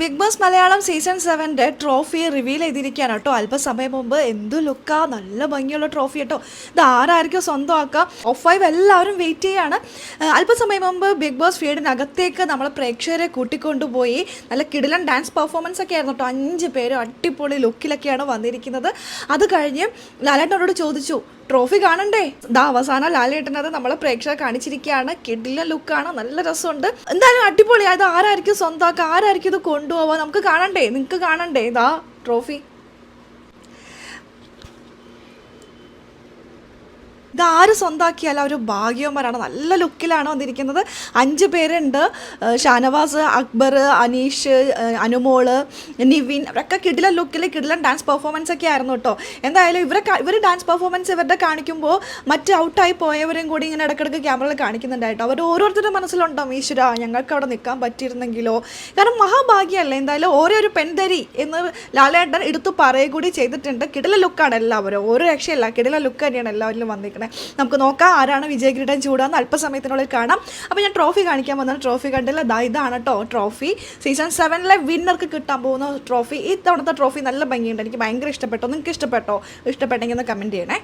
Big Boss Malayalam season 7 trophy reveal ചെയ്തിരിക്കുകയാണ് കേട്ടോ. അല്പസമയം മുമ്പ് എന്തു ലുക്കാ, നല്ല ഭംഗിയുള്ള ട്രോഫി കേട്ടോ. ഇത് ആരായിരിക്കും സ്വന്തമാക്കുക? ടോപ്പ് 5 എല്ലാവരും വെയിറ്റ് ചെയ്യാണ്. അല്പസമയം മുമ്പ് ബിഗ് ബോസ് ഫീൽഡിനകത്തേക്ക് നമ്മൾ പ്രേക്ഷകരെ കൂട്ടിക്കൊണ്ടുപോയി നല്ല കിടിലൻ ഡാൻസ് പെർഫോമൻസ് ഒക്കെ ആയിരുന്നു കേട്ടോ. 5 പേര് അടിപൊളി ലുക്കിലൊക്കെയാണ് വന്നിരിക്കുന്നത്. അത് കഴിഞ്ഞ് ലാലേട്ടനോട് ചോദിച്ചു, ട്രോഫി കാണണ്ടേ? അവസാനം ലാലേട്ടനത് നമ്മളെ പ്രേക്ഷകരെ കാണിച്ചിരിക്കുകയാണ്. കിടിലൻ ലുക്കാണ്, നല്ല രസമുണ്ട്. എന്തായാലും അടിപൊളിയാണ്. ഇത് ആരായിരിക്കും സ്വന്തമാക്കുക, ആരായിരിക്കും ഇത് കൊണ്ടുപോവുക, നമുക്ക് കാണണ്ടേ? നിങ്ങൾക്ക് കാണണ്ടേ ട്രോഫി? ഇതാര് സ്വന്തമാക്കിയാലും അവർ ഭാഗ്യവന്മാരാണ്. നല്ല ലുക്കിലാണ് വന്നിരിക്കുന്നത്. 5 പേരുണ്ട്. ഷാനവാസ്, അക്ബർ, അനീഷ്, അനുമോള്, നിവിൻ, അവരൊക്കെ കിടിലൻ ലുക്കിൽ കിടിലൻ ഡാൻസ് പെർഫോമൻസ് ഒക്കെ ആയിരുന്നു കേട്ടോ. എന്തായാലും ഇവർ ഡാൻസ് പെർഫോമൻസ് ഇവരുടെ കാണിക്കുമ്പോൾ മറ്റ് ഔട്ടായി പോയവരും കൂടി ഇങ്ങനെ ഇടയ്ക്കിടയ്ക്ക് ക്യാമറയിൽ കാണിക്കുന്നുണ്ടായിട്ടോ. അവർ ഓരോരുത്തരുടെ മനസ്സിലുണ്ടാവും, ഈശ്വര ഞങ്ങൾക്ക് അവിടെ നിൽക്കാൻ പറ്റിയിരുന്നെങ്കിലോ. കാരണം മഹാഭാഗ്യമല്ലേ. എന്തായാലും ഓരോ പെൺതരി എന്ന് ലാലേട്ടൻ എടുത്തു പറയുക കൂടി ചെയ്തിട്ടുണ്ട്. കിടിലൻ ലുക്കാണ് എല്ലാവരും, ഓരോ രക്ഷയല്ല, കിടിലൻ ലുക്ക് തന്നെയാണ് എല്ലാവരിലും വന്നിരിക്കുന്നത്. നമുക്ക് നോക്കാം ആരാണ് വിജയകിരീടം ചൂടാന്ന് അല്പസമയത്തിനുള്ളിൽ കാണാം. അപ്പോൾ ഞാൻ ട്രോഫി കാണിക്കാൻ വന്നത് ട്രോഫി കണ്ടില്ല. ഇതാണ് കേട്ടോ ട്രോഫി. സീസൺ 7 വിന്നർക്ക് കിട്ടാൻ പോകുന്ന ട്രോഫി. ഈ തവണത്തെ ട്രോഫി നല്ല ഭംഗിയുണ്ട്, എനിക്ക് ഭയങ്കര ഇഷ്ടപ്പെട്ടോ. നിങ്ങൾക്ക് ഇഷ്ടപ്പെട്ടോ? ഇഷ്ടപ്പെട്ടെങ്കിൽ ഒന്ന് കമൻറ്റ് ചെയ്യണേ.